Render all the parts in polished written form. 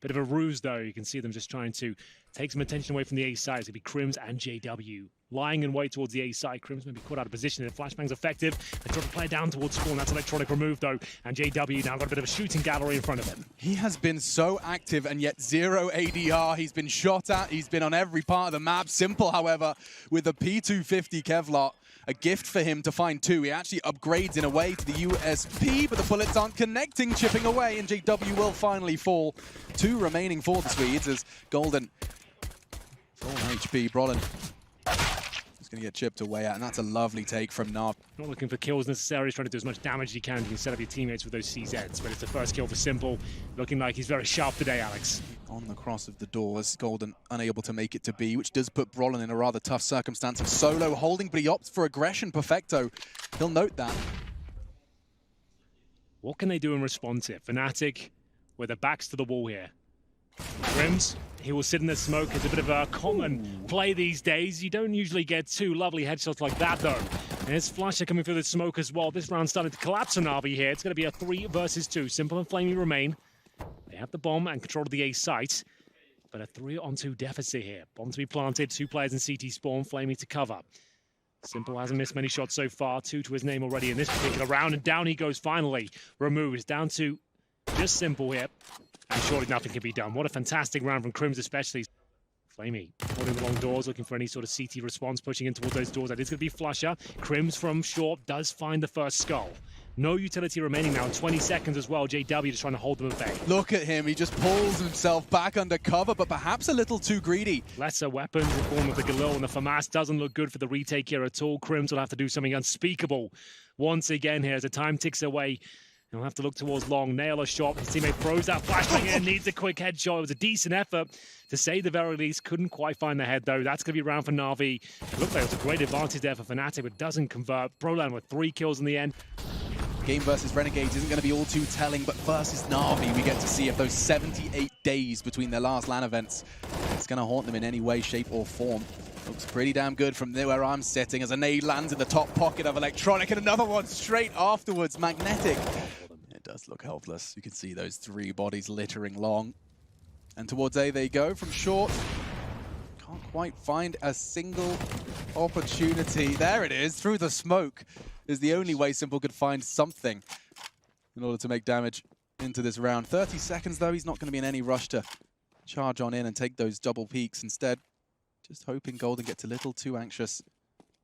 Bit of a ruse, though. You can see them just trying to take some attention away from the A side. It's going to be Crims and JW lying in wait towards the A side. Crims may be caught out of position. The flashbang's effective. They try to play down towards Spawn. That's electronic remove, though. And JW now got a bit of a shooting gallery in front of him. He has been so active and yet 0 ADR. He's been shot at. He's been on every part of the map. Simple, however, with the P250 Kevlar. A gift for him to find 2. He actually upgrades in a way to the USP, but the bullets aren't connecting, chipping away, and JW will finally fall. 2 remaining for the Swedes as Golden, full HP, Brolin is going to get chipped away at, and that's a lovely take from NaVi. Not looking for kills necessarily, he's trying to do as much damage as he can. You can set up your teammates with those CZs, but it's the first kill for Simple. Looking like he's very sharp today, Alex. On the cross of the doors, Golden unable to make it to B, which does put Brolin in a rather tough circumstance of solo holding, but he opts for aggression. Perfecto, he'll note that. What can they do in response here? Fnatic with their backs to the wall here. Crims, he will sit in the smoke. It's a bit of a common play these days. You don't usually get 2 lovely headshots like that, though. And there's Flasher coming through the smoke as well. This round's starting to collapse on NaVi here. It's going to be a 3 versus 2. Simple and Flamey remain. They have the bomb and control of the A site, but a 3-on-2 deficit here. Bomb to be planted, 2 players in CT spawn, Flamey to cover. Simple hasn't missed many shots so far, 2 to his name already in this particular round, and down he goes finally. Removes down to just Simple here, and surely nothing can be done. What a fantastic round from Crims especially. Flamey holding the long doors, looking for any sort of CT response, pushing in towards those doors. That is going to be Flusher. Crims from short does find the first skull. No utility remaining now in 20 seconds as well. JW just trying to hold them at bay. Look at him, he just pulls himself back under cover, but perhaps a little too greedy. Lesser weapons in the form of the Galil and the FAMAS doesn't look good for the retake here at all. Crims will have to do something unspeakable once again here as the time ticks away. He'll have to look towards long, nail a shot. His teammate throws that flashbang in, needs a quick headshot. It was a decent effort, to say the very least. Couldn't quite find the head, though. That's going to be around for NaVi. It looked like it was a great advantage there for Fnatic, but doesn't convert. Brolan with 3 kills in the end. Game versus Renegades isn't going to be all too telling, but versus NaVi, we get to see if those 78 days between their last LAN events, it's going to haunt them in any way, shape, or form. Looks pretty damn good from there where I'm sitting as a nade lands in the top pocket of Electronic, and another one straight afterwards, Magnetic. It does look helpless. You can see those 3 bodies littering long. And towards A they go from short. Can't quite find a single opportunity. There it is, through the smoke is the only way Simple could find something in order to make damage into this round. 30 seconds though, he's not going to be in any rush to charge on in and take those double peaks. Instead, just hoping Golden gets a little too anxious.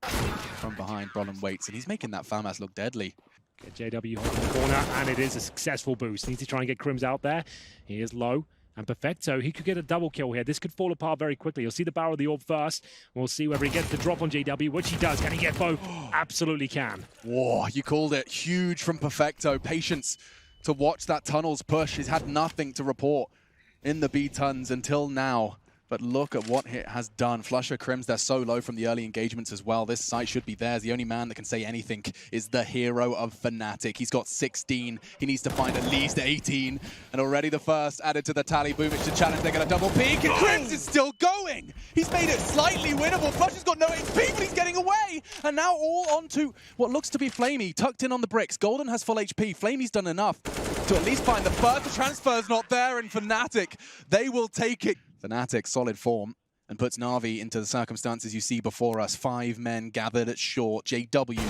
From behind, Brolin waits, and he's making that FAMAS look deadly. Okay, JW holding the corner, and it is a successful boost. Needs to try and get Crims out there. He is low. And Perfecto, he could get a double kill here. This could fall apart very quickly. You'll see the barrel of the orb first. We'll see whether he gets the drop on JW, which he does. Can he get both? Absolutely can. Whoa, you called it. Huge from Perfecto. Patience to watch that tunnels push. He's had nothing to report in the B-tons until now. But look at what it has done. Flusher, Crims, they're so low from the early engagements as well. This site should be theirs. The only man that can say anything is the hero of Fnatic. He's got 16. He needs to find at least 18. And already the first added to the tally. Boomich to challenge. They're going to double peek. And Crims is still going. He's made it slightly winnable. Flusher's got no HP, but he's getting away. And now all onto what looks to be Flamey. Tucked in on the bricks. Golden has full HP. Flamey's done enough to at least find the first. The transfer's not there. And Fnatic, they will take it. Fnatic, solid form, and puts NaVi into the circumstances you see before us. 5 men gathered at short. JW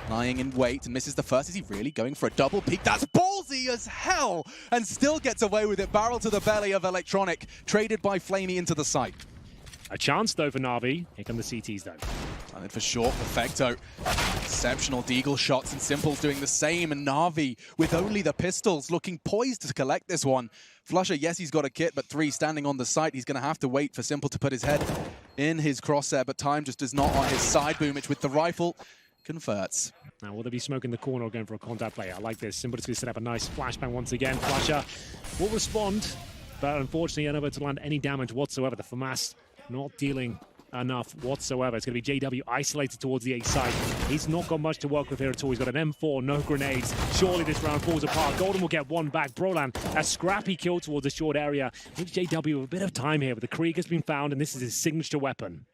lying in wait and misses the first. Is he really going for a double peek? That's ballsy as hell, and still gets away with it. Barrel to the belly of Electronic, traded by Flamey into the site. A chance, though, for NaVi. Here come the CTs, though. And for short, Perfecto. Exceptional deagle shots, and Simple's doing the same. And NaVi, with only the pistols, looking poised to collect this one. Flusher, yes, he's got a kit, but 3 standing on the site. He's going to have to wait for Simple to put his head in his crosshair, but time just is not on his side. Boomich with the rifle converts. Now, will they be smoking the corner or going for a contact play? I like this. Simple is going to set up a nice flashbang once again. Flusher will respond, but unfortunately unable to land any damage whatsoever. The FAMAS not dealing enough whatsoever. It's going to be JW isolated towards the A side. He's not got much to work with here at all. He's got an M4, no grenades. Surely this round falls apart. Golden will get one back. Brolan, a scrappy kill towards the short area. I think JW with a bit of time here, but the Krieg has been found, and this is his signature weapon.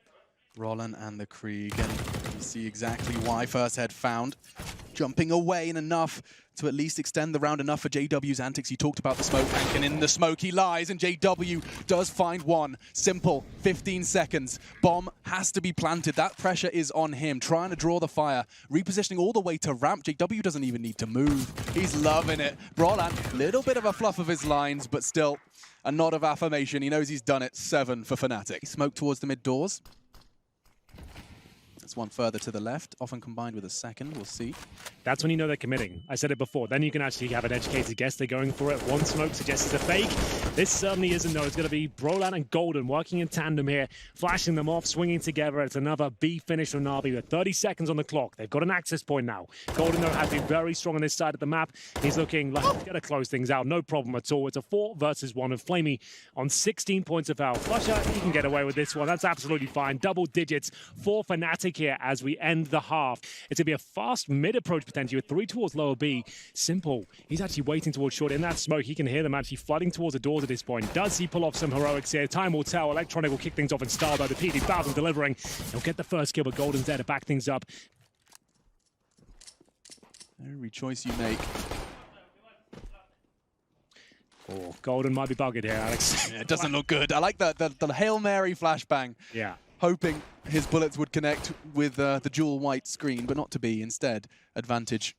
Roland and the Krieg, and you see exactly why. First head found. jumping away and enough to at least extend the round enough for JW's antics. You talked about the smoke bank, and in the smoke he lies, and JW does find one. Simple, 15 seconds. Bomb has to be planted. That pressure is on him, trying to draw the fire, repositioning all the way to ramp. JW doesn't even need to move. He's loving it. Brolan, little bit of a fluff of his lines, but still a nod of affirmation. He knows he's done it. 7 for Fnatic. Smoke towards the mid doors. That's one further to the left, often combined with a second. We'll see. That's when you know they're committing. I said it before. Then you can actually have an educated guess they're going for it. One smoke suggests it's a fake. This certainly isn't, though. It's going to be Brolan and Golden working in tandem here, flashing them off, swinging together. It's another B finish from NaVi with 30 seconds on the clock. They've got an access point now. Golden, though, has been very strong on this side of the map. He's looking like he's going to close things out. No problem at all. It's a 4 versus 1 of Flamey on 16 points of health. Flusher, he can get away with this one. That's absolutely fine. Double digits for Fnatic here as we end the half. It's going to be a fast mid-approach potentially with 3 towards lower B. Simple. He's actually waiting towards short. In that smoke, he can hear them actually flooding towards the doors at this point. Does he pull off some heroics here? Time will tell. Electronic will kick things off in style, though. The PD Falcon delivering. He'll get the first kill, but Golden's there to back things up. Every choice you make. Oh, Golden might be bugged here, Alex. Yeah, it doesn't look good. I like the Hail Mary flashbang. Yeah. Hoping his bullets would connect with the dual white screen, but not to be. Instead, advantage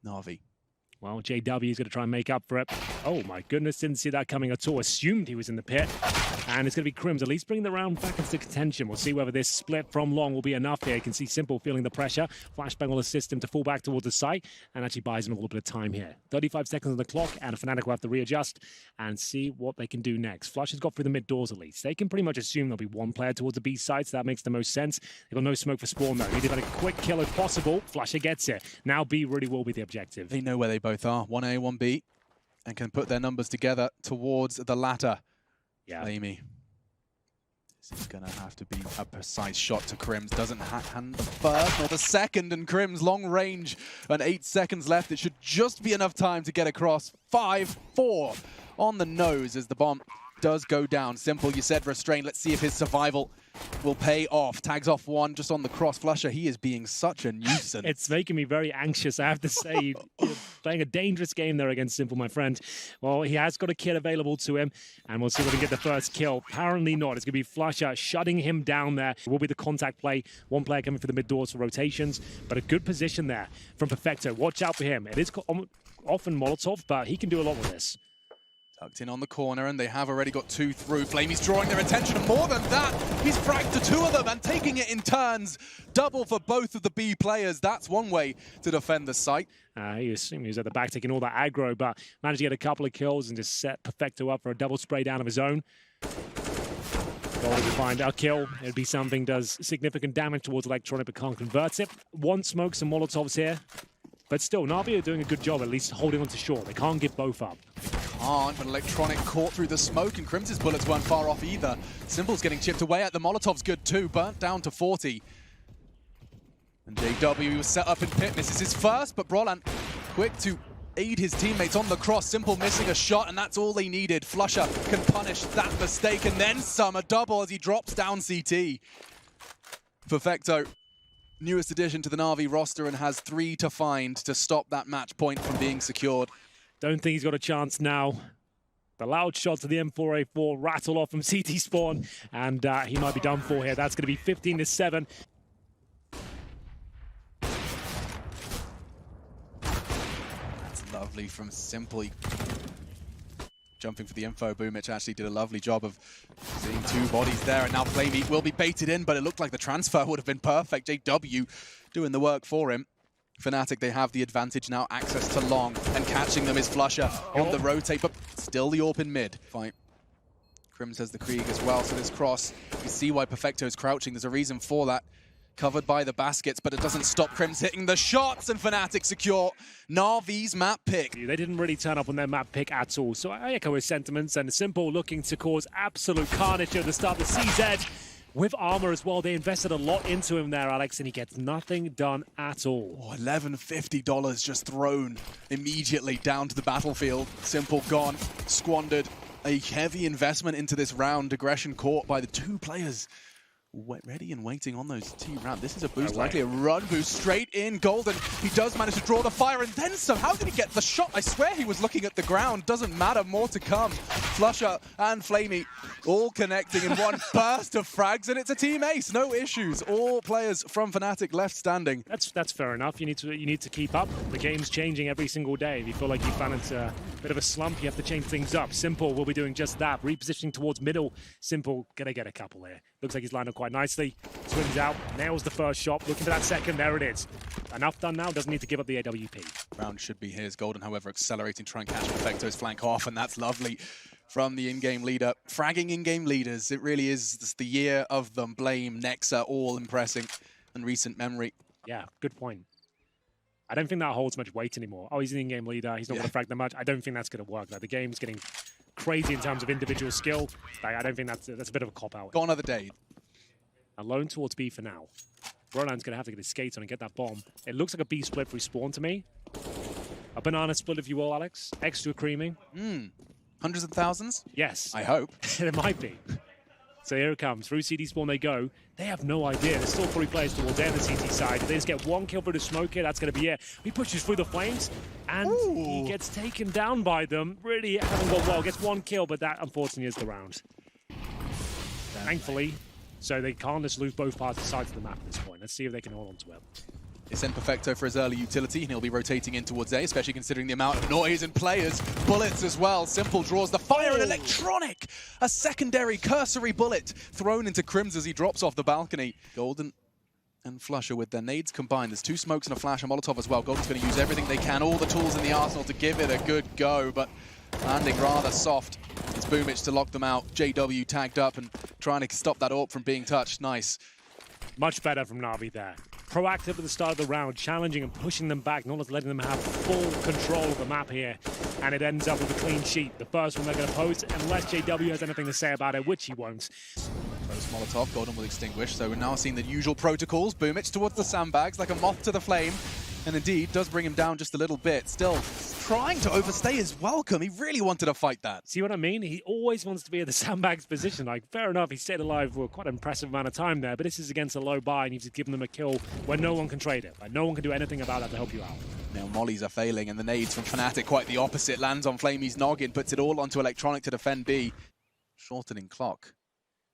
NaVi. Well, JW is going to try and make up for it. Oh my goodness, didn't see that coming at all. Assumed he was in the pit. And it's going to be Crims at least bring the round back into contention. We'll see whether this split from long will be enough here. You can see Simple feeling the pressure. Flashbang will assist him to fall back towards the site and actually buys him a little bit of time here. 35 seconds on the clock, and Fnatic will have to readjust and see what they can do next. Flush has got through the mid doors at least. They can pretty much assume there'll be one player towards the B site, so that makes the most sense. They've got no smoke for spawn though. Need to get a quick kill if possible. Flusher gets it. Now B really will be the objective. They know where they both are. 1A, 1B, and can put their numbers together towards the latter. Yeah. Flamey. This is going to have to be a precise shot to Crims. Doesn't hand the first or the second, and Crims long range and 8 seconds left. It should just be enough time to get across. 5-4 on the nose as the bomb does go down. Simple, you said restrain. Let's see if his survival will pay off. Tags off one just on the cross. Flusher, he is being such a nuisance. It's making me very anxious, I have to say. You're playing a dangerous game there against Simple, my friend. Well, he has got a kill available to him, and we'll see if we can get the first kill. Apparently not. It's going to be Flusher shutting him down there. It will be the contact play. One player coming for the mid doors for rotations, but a good position there from Perfecto. Watch out for him. It is often Molotov, but he can do a lot with this. Tucked in on the corner, and they have already got 2 through. Flamey's drawing their attention, and more than that, he's fragged to 2 of them and taking it in turns. Double for both of the B players. That's one way to defend the site. He assumed he was at the back taking all that aggro, but managed to get a couple of kills and just set Perfecto up for a double spray down of his own. Golden to find a kill. It'd be something does significant damage towards Electronic, but can't convert it. One smoke, some Molotovs here. But still, NaVi are doing a good job at least holding on to short. They can't give both up. Can't, but Electronic caught through the smoke, and Crims's bullets weren't far off either. Simple's getting chipped away at. The Molotov's good too, burnt down to 40. And JW was set up in pit, misses his first, but Brolan quick to aid his teammates on the cross. Simple missing a shot, and that's all they needed. Flusher can punish that mistake, and then some, a double as he drops down CT. Perfecto, newest addition to the NaVi roster, and has 3 to find to stop that match point from being secured. Don't think he's got a chance now. The loud shots of the M4A4 rattle off from CT spawn, and he might be done for here. That's going to be 15-7. That's lovely from Simple. Jumping for the info, Boomich actually did a lovely job of seeing 2 bodies there, and now Flamey will be baited in, but it looked like the transfer would have been perfect. JW doing the work for him. Fnatic, they have the advantage now, access to long, and catching them is Flusher on the rotate, but still the AWP in mid. Fight. Crims has the Krieg as well, so this cross, you see why Perfecto is crouching. There's a reason for that. Covered by the baskets, but it doesn't stop Crims hitting the shots, and Fnatic secure NaVi's map pick. They didn't really turn up on their map pick at all, so I echo his sentiments, and Simple looking to cause absolute carnage at the start of the CZ. With armor as well, they invested a lot into him there, Alex, and he gets nothing done at all. Oh, $1150 just thrown immediately down to the battlefield. Simple gone, squandered a heavy investment into this round. Aggression caught by the 2 players ready and waiting on those T-ramp. This is a boost, likely a run boost straight in. Golden, he does manage to draw the fire and then some. How did he get the shot? I swear he was looking at the ground. Doesn't matter, more to come. Flusher and Flamey all connecting in one burst of frags, and it's a team ace. No issues. All players from Fnatic left standing. That's fair enough. You need to keep up. The game's changing every single day. If you feel like you found into a bit of a slump, you have to change things up. Simple will be doing just that. Repositioning towards middle. Simple gonna get a couple here. Looks like he's lined up quite nicely. Swims out, nails the first shot. Looking for that second. There it is. Enough done now. Doesn't need to give up the AWP. Round should be his. Golden, however, accelerating, try and catch Perfecto's flank off, and that's lovely from the in-game leader. Fragging in-game leaders, it really is just the year of them. Blame, Nexa, all impressing in recent memory. Yeah, good point. I don't think that holds much weight anymore. Oh, he's an in-game leader. He's not going to frag that much. I don't think that's going to work. Like, the game's getting crazy in terms of individual skill. Like, I don't think that's a bit of a cop-out. Gone are the days. Alone towards B for now. Ronan's going to have to get his skates on and get that bomb. It looks like a B split respawn to me. A banana split, if you will, Alex. Extra creamy. Hundreds of thousands? Yes. I hope. It might be. So here it comes. Through CD spawn they go. They have no idea. There's still 3 players towards the CT side. If they just get 1 kill through the smoke here, that's going to be it. He pushes through the flames, and he gets taken down by them. Really haven't gone well. Gets 1 kill, but that, unfortunately, is the round. Thankfully, so they can't just lose both parts of the sides of the map at this point. Let's see if they can hold on to it. They send Perfecto for his early utility, and he'll be rotating in towards A, especially considering the amount of noise and players. Bullets as well. Simple draws the fire, and Electronic! A secondary cursory bullet thrown into Crims as he drops off the balcony. Golden and Flusher with their nades combined. There's 2 smokes and a flash, a Molotov as well. Golden's going to use everything they can, all the tools in the arsenal to give it a good go, but landing rather soft. It's Boomich to lock them out. JW tagged up and trying to stop that AWP from being touched. Nice. Much better from NaVi there. Proactive at the start of the round, challenging and pushing them back, not just letting them have full control of the map here. And it ends up with a clean sheet. The first one they're going to pose, unless JW has anything to say about it, which he won't. First Molotov, Golden will extinguish, so we're now seeing the usual protocols. Boomich towards the sandbags, like a moth to the flame. And indeed, does bring him down just a little bit. Still trying to overstay his welcome. He really wanted to fight that. See what I mean? He always wants to be at the sandbags position. Like, fair enough, he stayed alive for quite an impressive amount of time there, but this is against a low buy, and you've just given them a kill when no one can trade it. Like, no one can do anything about that to help you out. Now mollies are failing, and the nades from Fnatic quite the opposite. Lands on Flamey's noggin, puts it all onto Electronic to defend B. Shortening clock.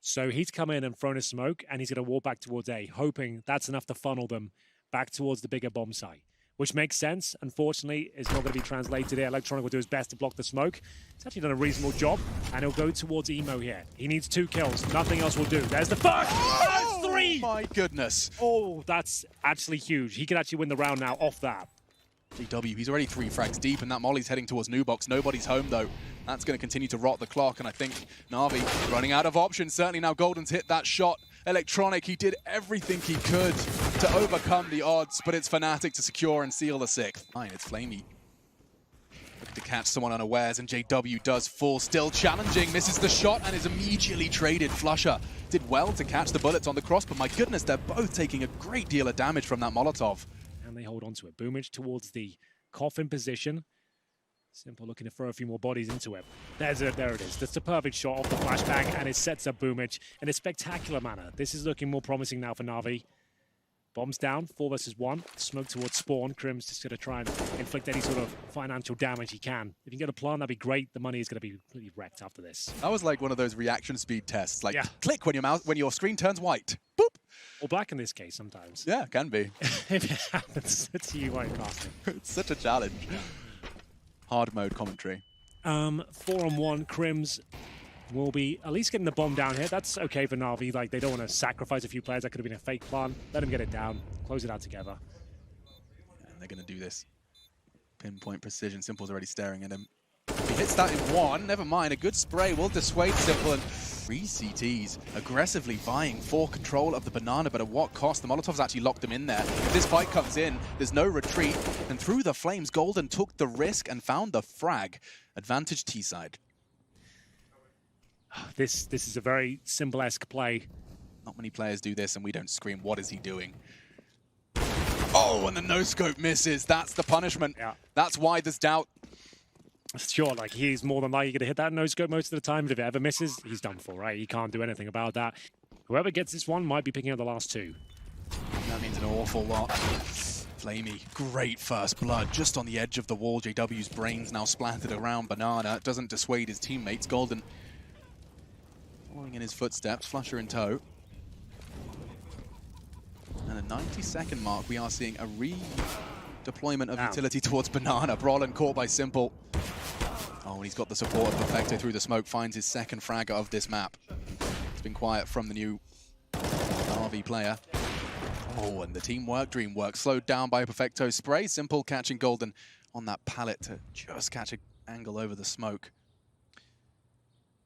So he's come in and thrown a smoke, and he's going to walk back towards A, hoping that's enough to funnel them back towards the bigger bomb site. Which makes sense. Unfortunately, it's not going to be translated here. Electronic will do his best to block the smoke. He's actually done a reasonable job, and he'll go towards Emo here. He needs 2 kills. Nothing else will do. There's the first! That's 3! My goodness. Oh, that's actually huge. He could actually win the round now off that. JW, he's already 3 frags deep, and that molly's heading towards New Box. Nobody's home, though. That's going to continue to rot the clock, and I think NaVi running out of options. Certainly now Golden's hit that shot. Electronic, he did everything he could to overcome the odds, but it's Fnatic to secure and seal the 6th. Fine, it's Flamey. Looking to catch someone unawares, and JW does fall, still challenging, misses the shot, and is immediately traded. Flusher did well to catch the bullets on the cross, but my goodness, they're both taking a great deal of damage from that Molotov. And they hold on to it. Boomich towards the coffin position. Simple looking to throw a few more bodies into it. There it is. That's the perfect shot off the flashbang, and it sets up Boomich in a spectacular manner. This is looking more promising now for NaVi. Bombs down, 4 versus 1. Smoke towards spawn. Crim's just going to try and inflict any sort of financial damage he can. If you can get a plant, that'd be great. The money is going to be completely wrecked after this. That was like one of those reaction speed tests. Like, click when your screen turns white. Boop. Or black in this case, sometimes. Yeah, can be. If it happens, it's you white casting. It's such a challenge. Hard mode commentary. 4-on-1, Crims will be at least getting the bomb down here. That's okay for NaVi. Like, they don't want to sacrifice a few players. That could have been a fake plan. Let him get it down. Close it out together. And they're going to do this. Pinpoint precision. Simple's already staring at him. He hits that in 1. Never mind. A good spray will dissuade Simple. And 3 CTs aggressively vying for control of the banana, but at what cost? The Molotovs actually locked them in there. If this fight comes in, there's no retreat. And through the flames, Golden took the risk and found the frag. Advantage T-side. This is a very simple-esque play. Not many players do this, and we don't scream, what is he doing? Oh, and the no-scope misses. That's the punishment. Yeah. That's why there's doubt. Sure, like, he's more than likely going to hit that no-scope most of the time, but if it ever misses, he's done for, right? He can't do anything about that. Whoever gets this one might be picking up the last two. That means an awful lot. Flamey, great first blood, just on the edge of the wall. JW's brains now splattered around Banana. It doesn't dissuade his teammates. Golden following in his footsteps, Flusher in tow. And at the 90-second mark, we are seeing a redeployment of utility towards Banana. Brolin caught by Simple. Oh, and he's got the support of Perfecto through the smoke, finds his second frag of this map. It's been quiet from the new NaVi player. Oh, and the teamwork, dream work, slowed down by Perfecto's spray. Simple catching Golden on that pallet to just catch an angle over the smoke.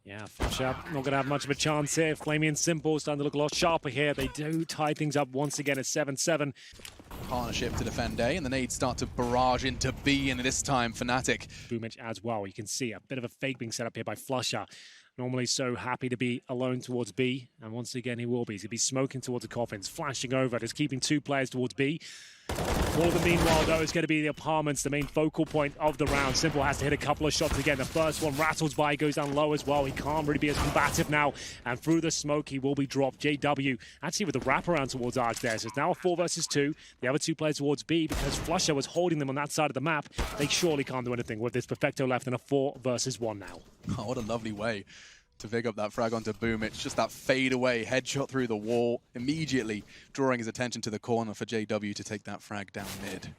Yeah, Flusher not going to have much of a chance here. Flamey and Simple starting to look a lot sharper here. They do tie things up once again at 7-7. Partnership to defend A, and the nades start to barrage into B, and this time Fnatic. Boomich as well. You can see a bit of a fake being set up here by Flusher. Normally so happy to be alone towards B, and once again he will be. He's going to be smoking towards the coffins, flashing over, just keeping two players towards B. All of the meanwhile, though, is going to be the apartments, the main focal point of the round. Simple has to hit a couple of shots again. The first one rattles by, goes down low as well. He can't really be as combative now, and through the smoke, he will be dropped. JW actually with the wraparound towards Args there. So it's now a 4 versus 2. The other two players towards B, because Flusher was holding them on that side of the map. They surely can't do anything with this Perfecto left in a 4 versus 1 now. Oh, what a lovely way to pick up that frag onto Boom. It's just that fade away headshot through the wall, immediately drawing his attention to the corner for JW to take that frag down mid.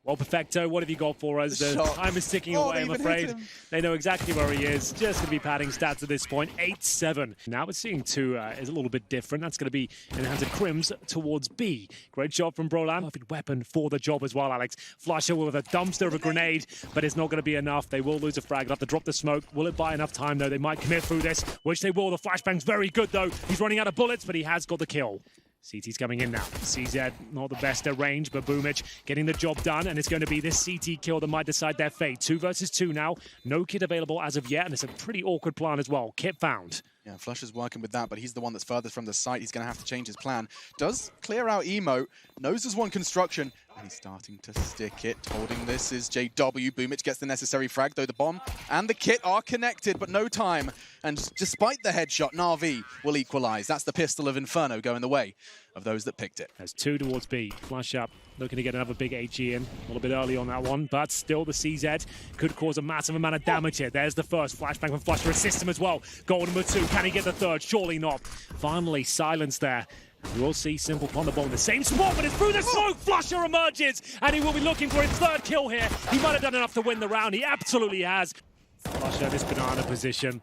Well, Perfecto, what have you got for us? The time is ticking away, I'm afraid. They know exactly where he is. Just going to be padding stats at this point. 8-7. Now we're seeing 2 is a little bit different. That's going to be in the hands of Crims towards B. Great shot from Brolan. Perfect weapon for the job as well, Alex. Flusher with a dumpster of a grenade, but it's not going to be enough. They will lose a frag. They'll have to drop the smoke. Will it buy enough time, though? They might commit through this, which they will. The flashbang's very good, though. He's running out of bullets, but he has got the kill. CT's coming in now. CZ, not the best at range, but Boomich getting the job done, and it's going to be this CT kill that might decide their fate. 2 versus 2 now. No kit available as of yet, and it's a pretty awkward plan as well. Kit found. Yeah, Flusher's working with that, but he's the one that's furthest from the site. He's going to have to change his plan. Does clear out Emo, knows there's one construction, and he's starting to stick it. Holding this is JW. Boomich gets the necessary frag, though the bomb and the kit are connected, but no time. And despite the headshot, NaVi will equalize. That's the pistol of Inferno going the way of those that picked it. There's 2 towards B. Flush up, looking to get another big HE in. A little bit early on that one, but still the CZ could cause a massive amount of damage here. There's the first flashbang from Flusher. Assist him as well. Golden with 2. Can he get the third? Surely not. Finally, silence there. We will see Simple upon the ball in the same spot, but it's through the smoke. Flusher emerges, and he will be looking for his 3rd kill here. He might have done enough to win the round. He absolutely has. Flusher, this banana position.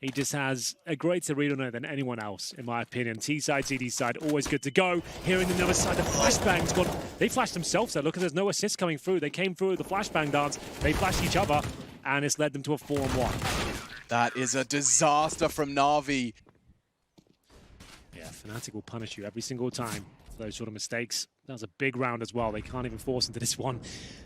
He just has a greater read on it than anyone else, in my opinion. T-side, CD side, always good to go. Here in the other side, the flashbang's got... They flashed themselves there. Look, there's no assist coming through. They came through the flashbang dance. They flashed each other, and it's led them to a 4-on-1. That is a disaster from NaVi. Yeah, Fnatic will punish you every single time for those sort of mistakes. That was a big round as well. They can't even force into this one.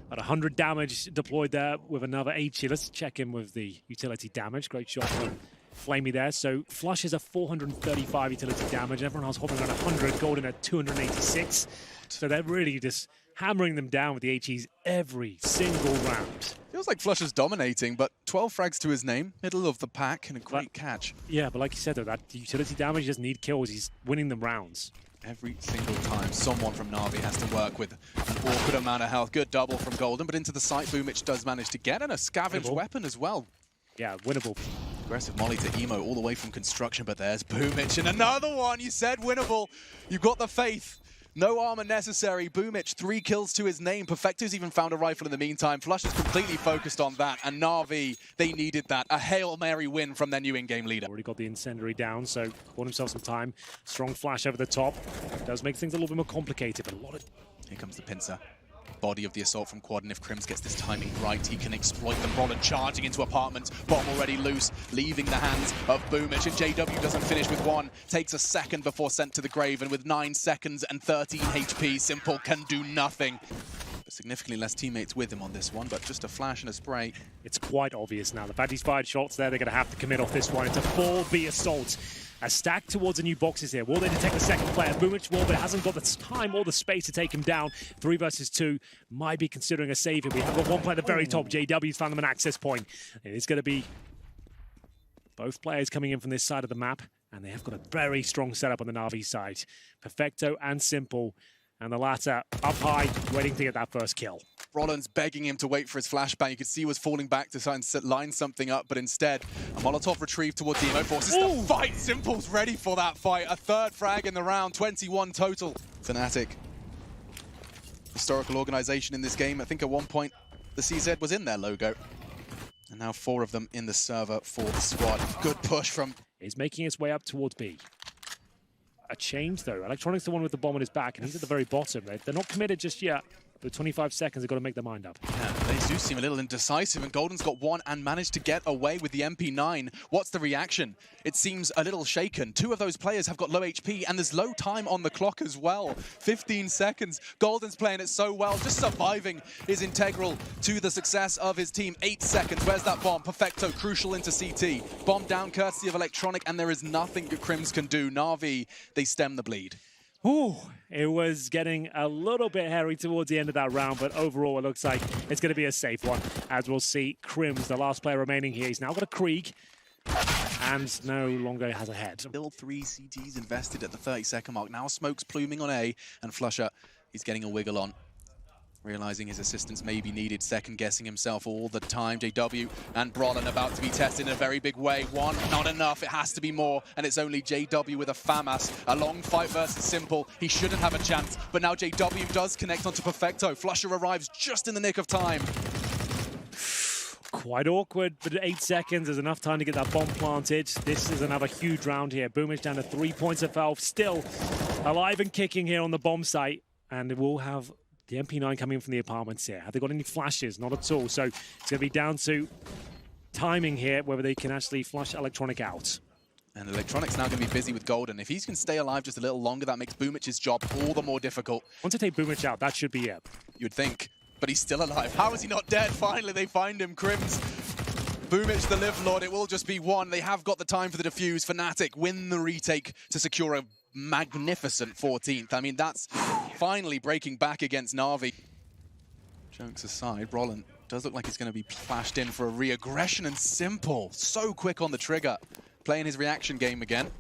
About 100 damage deployed there with another HE. Let's check in with the utility damage. Great shot from Flamey there. So Flush is a 435 utility damage. Everyone else hovering around 100. Golden at 286. So they're really just hammering them down with the HEs every single round. Feels like Flusher's dominating, but 12 frags to his name, middle of the pack, and a great catch. Yeah, but like you said, though, that utility damage doesn't need kills. He's winning them rounds. Every single time, someone from NaVi has to work with an awkward amount of health. Good double from Golden, but into the site, Boomich does manage to get, and a scavenged weapon as well. Yeah, winnable. Aggressive molly to Emo all the way from construction, but there's Boomich, and another one. You said winnable. You've got the faith. No armor necessary. Boomich, 3 kills to his name. Perfecto's even found a rifle in the meantime. Flush is completely focused on that, and NaVi, they needed that. A Hail Mary win from their new in-game leader. Already got the incendiary down, so bought himself some time. Strong flash over the top. Does make things a little bit more complicated, but a lot of... Here comes the pincer. Body of the assault from Quad, and if Crims gets this timing right, he can exploit them. Brolin charging into apartments, bomb already loose, leaving the hands of Boomich, and JW doesn't finish with 1, takes a second before sent to the grave, and with 9 seconds and 13 HP, Simple can do nothing. Significantly less teammates with him on this one, but just a flash and a spray. It's quite obvious now. The fact he's fired shots there, they're going to have to commit off this one. It's a 4B assault. A stack towards the new boxes here. Will they detect the second player? Boomich will, but it hasn't got the time or the space to take him down. 3 versus 2 might be considering a save here. We have got one player at the very top. JW's found them an access point. It is going to be both players coming in from this side of the map, and they have got a very strong setup on the NaVi side. Perfecto and Simple, and the latter up high, waiting to get that first kill. Rollins begging him to wait for his flashbang. You could see he was falling back to try and line something up, but instead, a Molotov retrieved towards the Emo forces. The fight! Simple's ready for that fight. A third frag in the round, 21 total. Fnatic, historical organization in this game. I think at one point, the CZ was in their logo. And now 4 of them in the server for the squad. Good push from... He's making his way up towards B. A change, though. Electronic's the one with the bomb on his back, and he's at the very bottom. They're not committed just yet. But 25 seconds, they've got to make their mind up. Yeah, they do seem a little indecisive, and Golden's got one and managed to get away with the MP9. What's the reaction? It seems a little shaken. 2 of those players have got low HP, and there's low time on the clock as well. 15 seconds. Golden's playing it so well. Just surviving is integral to the success of his team. 8 seconds. Where's that bomb? Perfecto, crucial into CT. Bomb down courtesy of Electronic, and there is nothing that Crims can do. NaVi, they stem the bleed. Ooh, it was getting a little bit hairy towards the end of that round, but overall it looks like it's going to be a safe one. As we'll see, Crims, the last player remaining here, he's now got a Krieg and no longer has a head. Still 3 CTs invested at the 30-second mark. Now Smoke's pluming on A, and Flusher, he's getting a wiggle on. Realizing his assistance may be needed, second-guessing himself all the time. JW and Brolin about to be tested in a very big way. 1, not enough, it has to be more, and it's only JW with a FAMAS. A long fight versus Simple, he shouldn't have a chance, but now JW does connect onto Perfecto. Flusher arrives just in the nick of time. Quite awkward, but 8 seconds is enough time to get that bomb planted. This is another huge round here. Boomich down to 3 points of health, still alive and kicking here on the bomb site, and it will have the MP9 coming in from the apartments here. Have they got any flashes? Not at all. So it's going to be down to timing here, whether they can actually flush Electronic out. And Electronic's now going to be busy with Golden. If he can stay alive just a little longer, that makes Boomich's job all the more difficult. Once they take Boomich out, that should be it. You'd think, but he's still alive. How is he not dead? Finally, they find him. Crims. Boomich, the Live Lord, it will just be 1. They have got the time for the defuse. Fnatic win the retake to secure a magnificent 14th. I mean, that's finally breaking back against NaVi. Jokes aside, Brolin does look like he's going to be flashed in for a re-aggression, and Simple, so quick on the trigger, playing his reaction game again.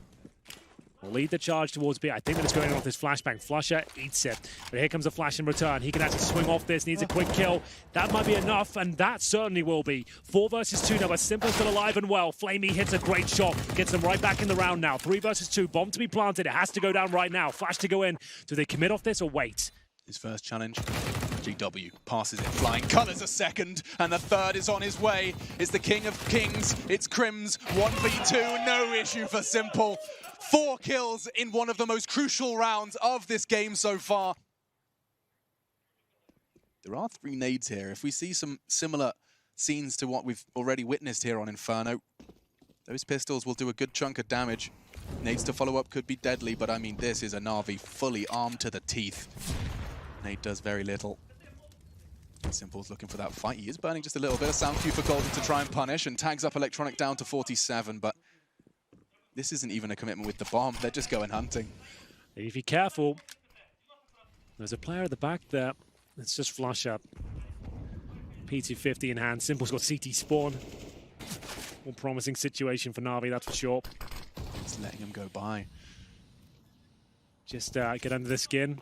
Will lead the charge towards B. I think that it's going on with his flashbang. Flusher eats it. But here comes a flash in return. He can actually swing off this, needs a quick kill. That might be enough, and that certainly will be. 4 versus 2 now, but Simple's still alive and well. Flamey hits a great shot. Gets them right back in the round now. 3 versus 2. Bomb to be planted. It has to go down right now. Flash to go in. Do they commit off this or wait? His first challenge. GW passes it, flying colours a second, and the third is on his way. It's the King of Kings. It's Crims. 1v2, no issue for Simple. 4 kills in one of the most crucial rounds of this game so far. There are 3 nades here. If we see some similar scenes to what we've already witnessed here on Inferno, those pistols will do a good chunk of damage. Nades to follow up could be deadly, but I mean, this is a NaVi fully armed to the teeth. Nade does very little. Simple's looking for that fight. He is burning just a little bit. A sound cue for Golden to try and punish, and tags up Electronic down to 47, but this isn't even a commitment with the bomb. They're just going hunting. If you're careful, there's a player at the back there. Let's just flush up. P250 in hand. Simple's got CT spawn. More promising situation for NaVi, that's for sure. Just letting him go by. Just get under the skin.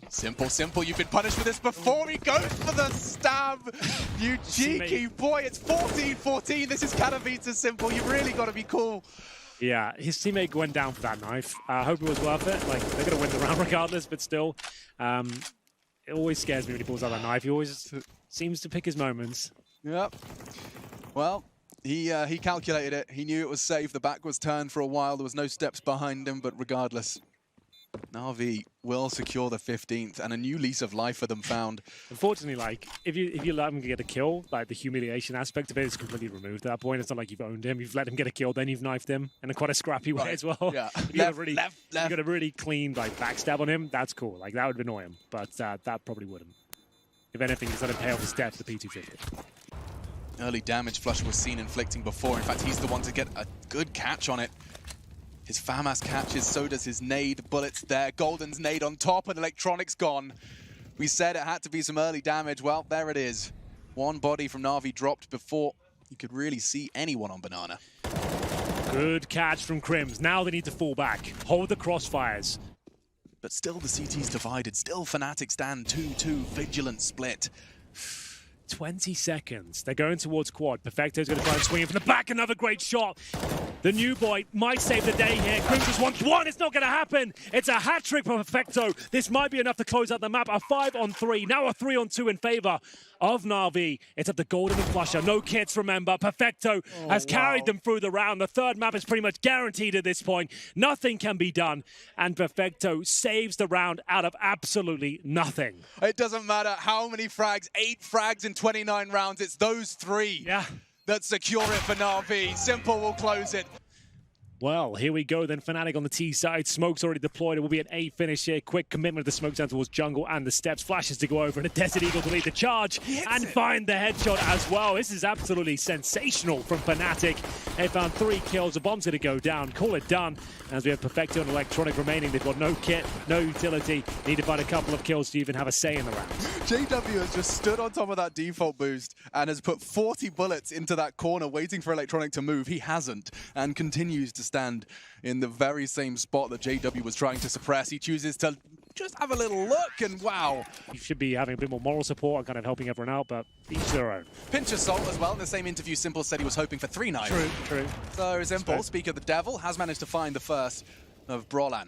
Simple, you've been punished for this before. He goes for the stab. You cheeky boy, it's 14-14. This is Katowice Simple. You've really got to be cool. Yeah, his teammate went down for that knife. I hope it was worth it. Like, they're going to win the round regardless, but still. It always scares me when he pulls out that knife. He always seems to pick his moments. Yep. Well, he calculated it. He knew it was safe. The back was turned for a while. There was no steps behind him, but regardless, NaVi will secure the 15th and a new lease of life for them found. Unfortunately, like, if you let him get a kill, like, the humiliation aspect of it is completely removed at that point. It's not like you've owned him, you've let him get a kill, then you've knifed him in a quite a scrappy way as well. Yeah. If you got a really clean, like, backstab on him, that's cool. Like, that would annoy him, but that probably wouldn't. If anything, just let him pay off his debt for the P250. Early damage Flush was seen inflicting before. In fact, he's the one to get a good catch on it. His FAMAS catches, so does his nade. Bullets there. Golden's nade on top, and Electronic's gone. We said it had to be some early damage. Well, there it is. One body from Na'Vi dropped before you could really see anyone on Banana. Good catch from Crims. Now they need to fall back. Hold the crossfires. But still the CT's divided. Still Fnatic stand 2-2. Vigilant split. 20 seconds. They're going towards quad. Perfecto's going to try and swing in from the back. Another great shot. The new boy might save the day here. Crims just wants one. It's not going to happen. It's a hat trick for Perfecto. This might be enough to close out the map. A 5-on-3. Now a 3-on-2 in favor of Na'Vi. It's up to Golden and Flusher. No kits, remember. Perfecto has carried them through the round. The third map is pretty much guaranteed at this point. Nothing can be done. And Perfecto saves the round out of absolutely nothing. It doesn't matter how many frags. 8 frags in 29 rounds. It's those 3 that secure it for Na'Vi. Simple will close it. Well, here we go then. Fnatic on the T side. Smoke's already deployed. It will be an A finish here. Quick commitment of the smoke down towards jungle and the steps. Flashes to go over and a Desert Eagle to lead the charge and find the headshot as well. This is absolutely sensational from Fnatic. They found 3 kills. The bomb's going to go down. Call it done. As we have Perfecto and Electronic remaining. They've got no kit, no utility. Need to find a couple of kills to even have a say in the round. JW has just stood on top of that default boost and has put 40 bullets into that corner waiting for Electronic to move. He hasn't and continues to stand in the very same spot that JW was trying to suppress. He chooses to just have a little look and wow. You should be having a bit more moral support and kind of helping everyone out, but each their own. Pinch of salt as well. In the same interview, Simple said he was hoping for 3 knives. True. So Simple, speak of the devil, has managed to find the first of Brolan.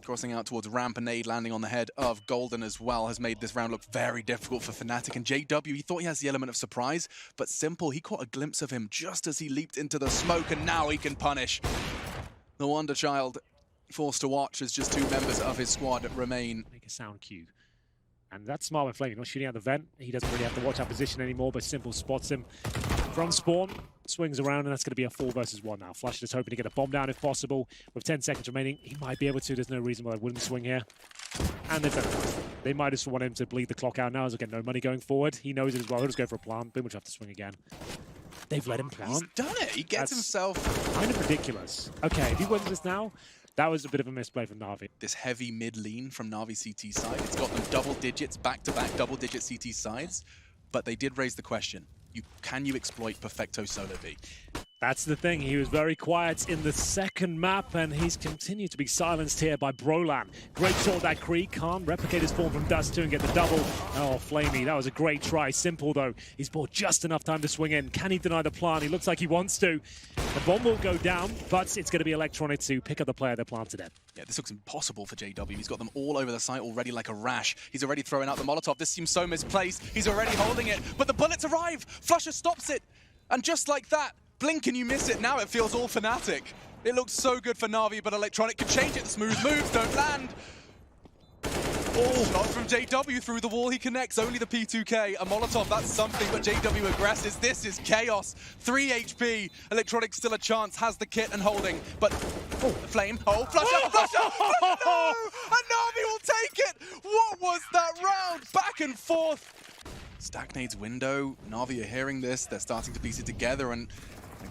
Crossing out towards ramp, and nade landing on the head of Golden as well has made this round look very difficult for Fnatic. And JW, he thought he has the element of surprise, but Simple, he caught a glimpse of him just as he leaped into the smoke, and now he can punish. The Wonder Child forced to watch as just 2 members of his squad remain. Make a sound cue. And that's smart with Flame. Not shooting out the vent. He doesn't really have to watch our position anymore, but Simple spots him from spawn, swings around, and that's going to be a 4 versus 1 now. Flash is hoping to get a bomb down if possible. With 10 seconds remaining, he might be able to. There's no reason why they wouldn't swing here. And they've done it. They might just want him to bleed the clock out now as they get no money going forward. He knows it as well. He'll just go for a plant. Boom, which have to swing again. They've let him plant. He's done it. He gets himself kind of ridiculous. Okay, if he wins this now, that was a bit of a misplay from Na'Vi. This heavy mid-lean from Na'Vi CT side. It's got them double digits, back-to-back double-digit CT sides. But they did raise the question, can you exploit Perfecto solo B? That's the thing. He was very quiet in the second map, and he's continued to be silenced here by Brolan. Great shot that Kree. Can't replicate his form from Dust 2 and get the double. Oh, Flamey, that was a great try. Simple, though. He's bought just enough time to swing in. Can he deny the plant? He looks like he wants to. The bomb will go down, but it's going to be Electronic to pick up the player that planted it. Yeah, this looks impossible for JW. He's got them all over the site already like a rash. He's already throwing out the Molotov. This seems so misplaced. He's already holding it, but the bullets arrive. Flusher stops it. And just like that, blink and you miss it. Now it feels all Fnatic. It looks so good for Na'Vi, but Electronic can change it. The smooth moves don't land. Oh, shot from JW through the wall. He connects only the P2K. A Molotov, that's something, but JW aggresses. This is chaos. 3 HP. Electronic still a chance, has the kit and holding, but the flame. Oh, Flusher, Flusher! No! And Na'Vi will take it! What was that round? Back and forth. Stagnade's window. Na'Vi are hearing this. They're starting to piece it together, and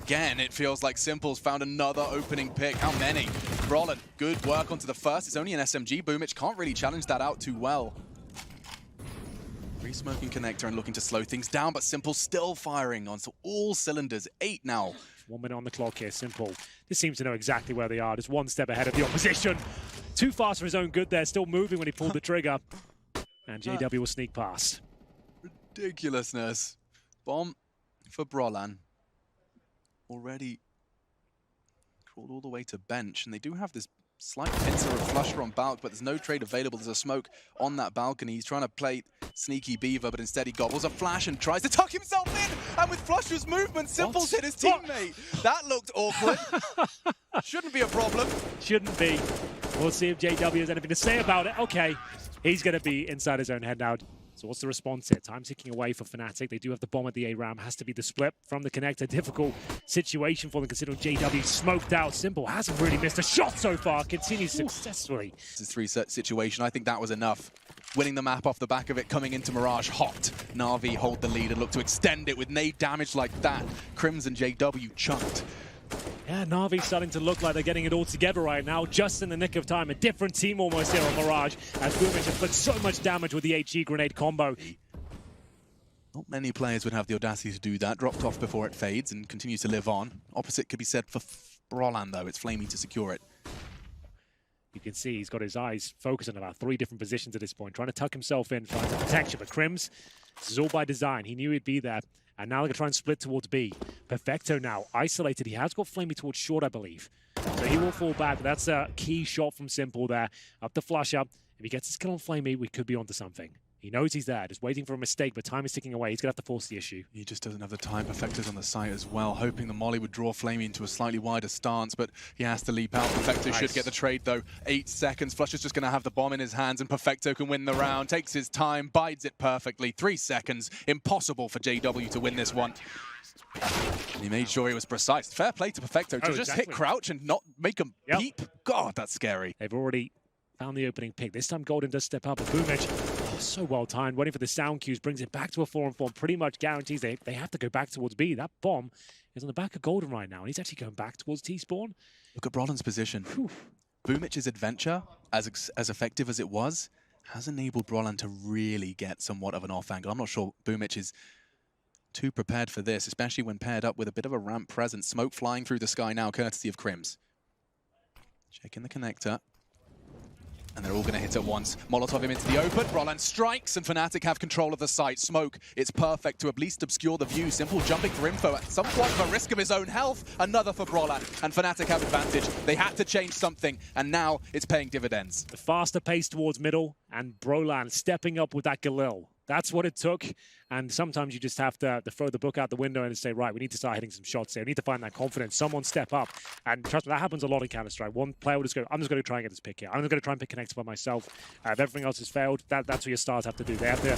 again, it feels like Simple's found another opening pick. How many? Brolan, good work onto the first. It's only an SMG. Boomich can't really challenge that out too well. Re-smoking connector and looking to slow things down, but Simple still firing on all cylinders. 8 now. 1 minute on the clock here. Simple. This seems to know exactly where they are. Just 1 step ahead of the opposition. Too fast for his own good there. Still moving when he pulled the trigger. And JW will sneak past. Ridiculousness. Bomb for Brolan. Already crawled all the way to bench, and they do have this slight pincer of Flusher on Balk, but there's no trade available. There's a smoke on that balcony. He's trying to play sneaky Beaver, but instead he gobbles a flash and tries to tuck himself in, and with Flusher's movement, Simple's hit his teammate. That looked awkward. Shouldn't be a problem. Shouldn't be. We'll see if JW has anything to say about it. Okay, he's going to be inside his own head now. So what's the response here? Time ticking away for Fnatic. They do have the bomb at the A-Ram. Has to be the split from the connector. Difficult situation for them considering JW smoked out. Simple hasn't really missed a shot so far. Continues successfully. This is a 3-set situation. I think that was enough. Winning the map off the back of it, coming into Mirage hot. Na'Vi hold the lead and look to extend it with nade damage like that. Crims and JW chunked. Yeah, Navi's starting to look like they're getting it all together right now, just in the nick of time. A different team almost here on Mirage, as Boomich has put so much damage with the HE grenade combo. Not many players would have the audacity to do that. Dropped off before it fades and continues to live on. Opposite could be said for Brolan, though. It's Flamey to secure it. You can see he's got his eyes focused on about 3 different positions at this point, trying to tuck himself in, trying to protect you. But Crims, this is all by design. He knew he'd be there. And now they're going to try and split towards B. Perfecto now, isolated. He has got Flamey towards short, I believe. So he will fall back. But that's a key shot from Simple there. Up to Flusher. If he gets his kill on Flamey, we could be onto something. He knows he's there, just waiting for a mistake, but time is ticking away. He's going to have to force the issue. He just doesn't have the time. Perfecto's on the site as well, hoping the molly would draw Flamey into a slightly wider stance, but he has to leap out. Perfecto should get the trade, though. 8 seconds. Flusher's just going to have the bomb in his hands, and Perfecto can win the round. Takes his time, bides it perfectly. 3 seconds. Impossible for JW to win this one. He made sure he was precise. Fair play to Perfecto to just hit crouch and not make him peep. God, that's scary. They've already found the opening pick. This time Golden does step up, and Boomich, so well timed, waiting for the sound cues, brings it back to a 4-on-4, pretty much guarantees they have to go back towards B. That bomb is on the back of Golden right now, and he's actually going back towards T-spawn. Look at Brolan's position. Boomich's adventure, as effective as it was, has enabled Brolan to really get somewhat of an off angle. I'm not sure Boomich is too prepared for this, especially when paired up with a bit of a ramp presence. Smoke flying through the sky now, courtesy of Crims. Checking the connector. And they're all going to hit at once. Molotov him into the open. Brolan strikes, and Fnatic have control of the site. Smoke, it's perfect to at least obscure the view. Simple jumping for info at somewhat of a risk of his own health. Another for Brolan, and Fnatic have advantage. They had to change something, and now it's paying dividends. The faster pace towards middle, and Brolan stepping up with that Galil. That's what it took, and sometimes you just have to throw the book out the window and say, right, we need to start hitting some shots here. We need to find that confidence. Someone step up, and trust me, that happens a lot in Counter-Strike. One player will just go, I'm just going to try and get this pick here. I'm just going to try and pick connector by myself. If everything else has failed, that's what your stars have to do. They have to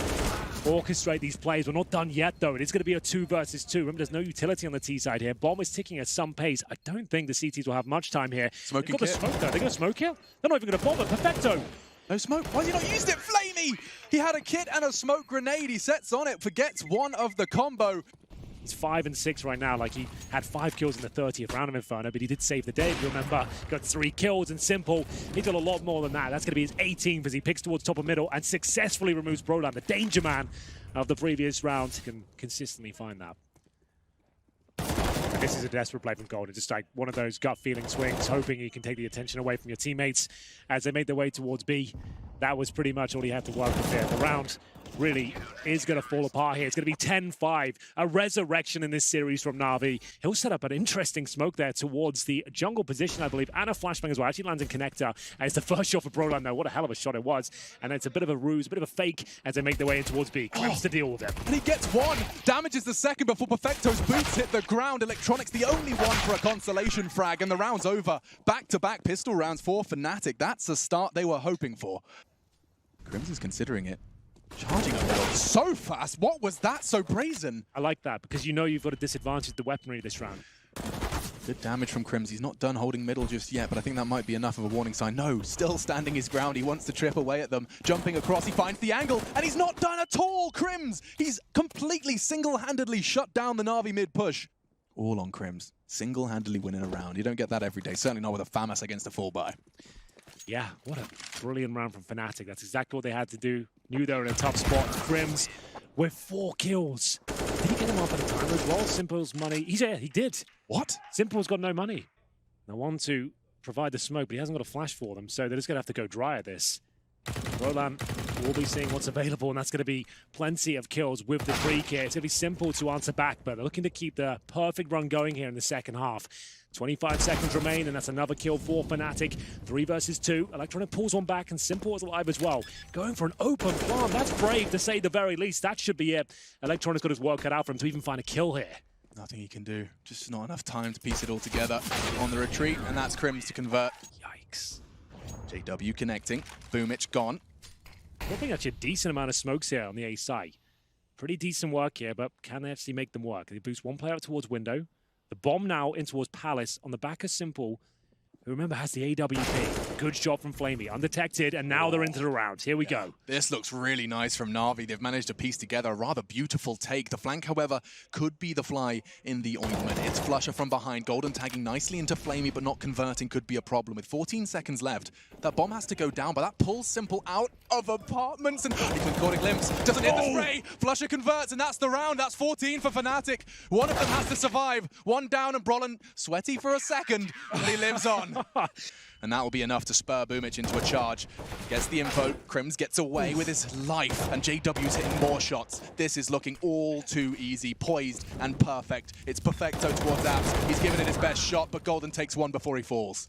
orchestrate these plays. We're not done yet, though. It is going to be a 2 versus 2. Remember, there's no utility on the T side here. Bomb is ticking at some pace. I don't think the CTs will have much time here. Smoking They've got the smoke, though. They're going to smoke here? They're not even going to bomb it. Perfecto. No smoke. Why has he not used it? Flamey! He had a kit and a smoke grenade. He sets on it, forgets one of the combo. He's 5 and 6 right now. Like, he had 5 kills in the 30th round of Inferno, but he did save the day, if you remember. Got 3 kills and Simple. He got a lot more than that. That's going to be his 18th as he picks towards top of middle and successfully removes Brolan, the danger man of the previous round. Can consistently find that. This is a desperate play from Golden, just like one of those gut feeling swings, hoping you can take the attention away from your teammates as they make their way towards B. That was pretty much all he had to work with there. The round really is going to fall apart here. It's going to be 10-5, a resurrection in this series from NaVi. He'll set up an interesting smoke there towards the jungle position, I believe, and a flashbang as well. Actually lands in connector. And it's the first shot for Brolan, though. What a hell of a shot it was. And it's a bit of a ruse, a bit of a fake as they make their way in towards B. Crims to deal with it. And he gets one. Damages the second before Perfecto's boots hit the ground. Electronics the only one for a consolation frag, and the round's over. Back-to-back pistol rounds for Fnatic. That's the start they were hoping for. Crims is considering it. Charging up middle so fast. What was that so brazen? I like that because you know you've got a disadvantage the weaponry this round. Good damage from Crims. He's not done holding middle just yet, but I think that might be enough of a warning sign. No, still standing his ground. He wants to trip away at them. Jumping across, he finds the angle, and he's not done at all, Crims! He's completely single-handedly shut down the Na'Vi mid-push. All on Crims. Single-handedly winning a round. You don't get that every day. Certainly not with a FAMAS against a full buy. Yeah, what a brilliant round from Fnatic. That's exactly what they had to do. Knew they were in a tough spot. Crims with 4 kills. Did he get him off at a time as well? Simple's money. Yeah, he did. What? Simple's got no money. They want to provide the smoke, but he hasn't got a flash for them, so they're just going to have to go dry at this. Brolan will be seeing what's available, and that's going to be plenty of kills with the free kit. It's going to be Simple to answer back, but they're looking to keep the perfect run going here in the second half. 25 seconds remain, and that's another kill for Fnatic. 3 versus 2. Electronic pulls one back, and Simple is alive as well. Going for an open plant. That's brave, to say the very least. That should be it. Electronic's got his work cut out for him to even find a kill here. Nothing he can do. Just not enough time to piece it all together on the retreat, and that's Crims to convert. Yikes. JW connecting. Boomich gone. I think actually a decent amount of smokes here on the A side. Pretty decent work here, but can they actually make them work? They boost one player up towards window. The bomb now in towards Palace on the back of Simple. who remember has the AWP. Good shot from Flamey, undetected, and now they're into the round. Here we go. This looks really nice from NaVi. They've managed to piece together a rather beautiful take. The flank, however, could be the fly in the ointment. It's Flusha from behind. Golden tagging nicely into Flamey, but not converting could be a problem. With 14 seconds left, that bomb has to go down, but that pulls Simple out of apartments, and he's been caught a glimpse. Doesn't hit the spray. Flusha converts, and that's the round. That's 14 for Fnatic. One of them has to survive. One down, and Brollan sweaty for a second, but he lives on. And that will be enough to spur Boomich into a charge. Gets the info, Crims gets away with his life, and JW's hitting more shots. This is looking all too easy, poised and perfect. It's perfecto towards Abs. He's given it his best shot, but Golden takes one before he falls.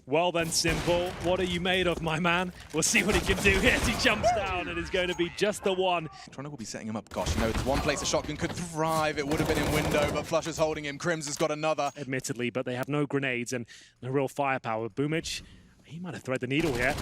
Well then, Simple, what are you made of, my man? We'll see what he can do here as he jumps down, and it's going to be just the one. Toronto will be setting him up. Gosh, you know, there's one place a shotgun could thrive. It would have been in window, but Flusha's holding him. Crims has got another. Admittedly, but they have no grenades and no real firepower. Boomich, he might have threaded the needle here.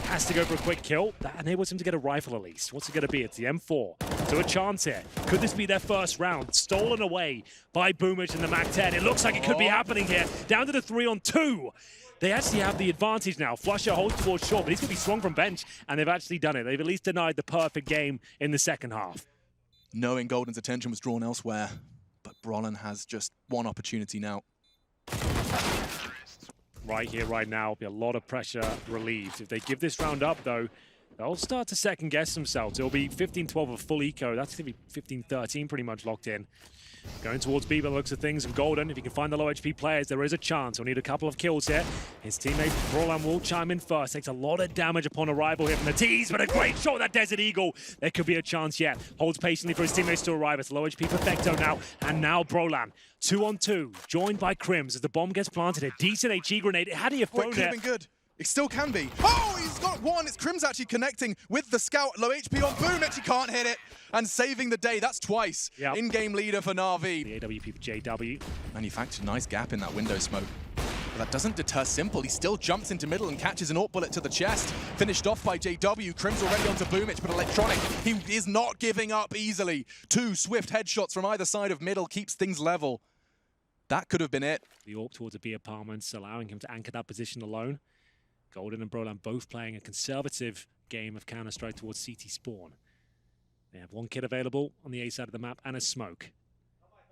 Has to go for a quick kill. That enables him to get a rifle at least. What's it going to be? It's the M4. So a chance here. Could this be their first round? Stolen away by Boomich and the MAC-10. It looks like it could be happening here. Down to the 3-on-2. They actually have the advantage now. Flusha holds towards short, but he's going to be swung from bench, and they've actually done it. They've at least denied the perfect game in the second half. Knowing Golden's attention was drawn elsewhere, but Brollan has just one opportunity now. Right here, right now, will be a lot of pressure relieved. If they give this round up, though, they'll start to second-guess themselves. It'll be 15-12 of full eco. That's going to be 15-13 pretty much locked in. Going towards B by the looks of things, and Golden, if he can find the low HP players, there is a chance. He'll need a couple of kills here. His teammate Brollan will chime in first. Takes a lot of damage upon arrival here from the T's, but a great shot, that Desert Eagle. There could be a chance yet. Holds patiently for his teammates to arrive. It's low HP Perfecto now, and now Brollan. 2-on-2, joined by Crims as the bomb gets planted. A decent HE grenade. Had he have thrown it could have been good. It still can be. Oh, he's got one. It's Crims actually connecting with the scout. Low HP on Boomich. He can't hit it. And saving the day. That's twice. Yep. In-game leader for NaVi. The AWP for JW. Manufactured nice gap in that window smoke. But that doesn't deter Simple. He still jumps into middle and catches an AWP bullet to the chest. Finished off by JW. Crims already onto Boomich, but Electronic, he is not giving up easily. 2 swift headshots from either side of middle keeps things level. That could have been it. The AWP towards the B apartments, allowing him to anchor that position alone. Golden and Brollan both playing a conservative game of Counter-Strike towards CT spawn. They have one kit available on the A side of the map and a smoke.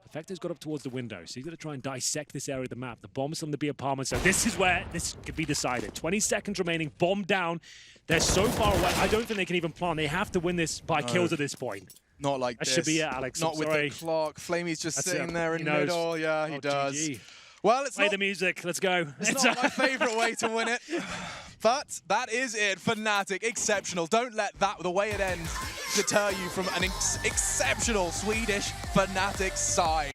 Perfecto's got up towards the window, so he's going to try and dissect this area of the map. The bomb's on the B apartment, so this is where this could be decided. 20 seconds remaining, bomb down. They're so far away, I don't think they can even plant. They have to win this by kills at this point. Not like this. That should be it, Alex. Not with the clock. Flamey's just sitting there in middle. Yeah, he does. GG. Well, it's Play the music. Let's go. It's not my favorite way to win it. But that is it. Fnatic, exceptional. Don't let the way it ends, deter you from an exceptional Swedish Fnatic side.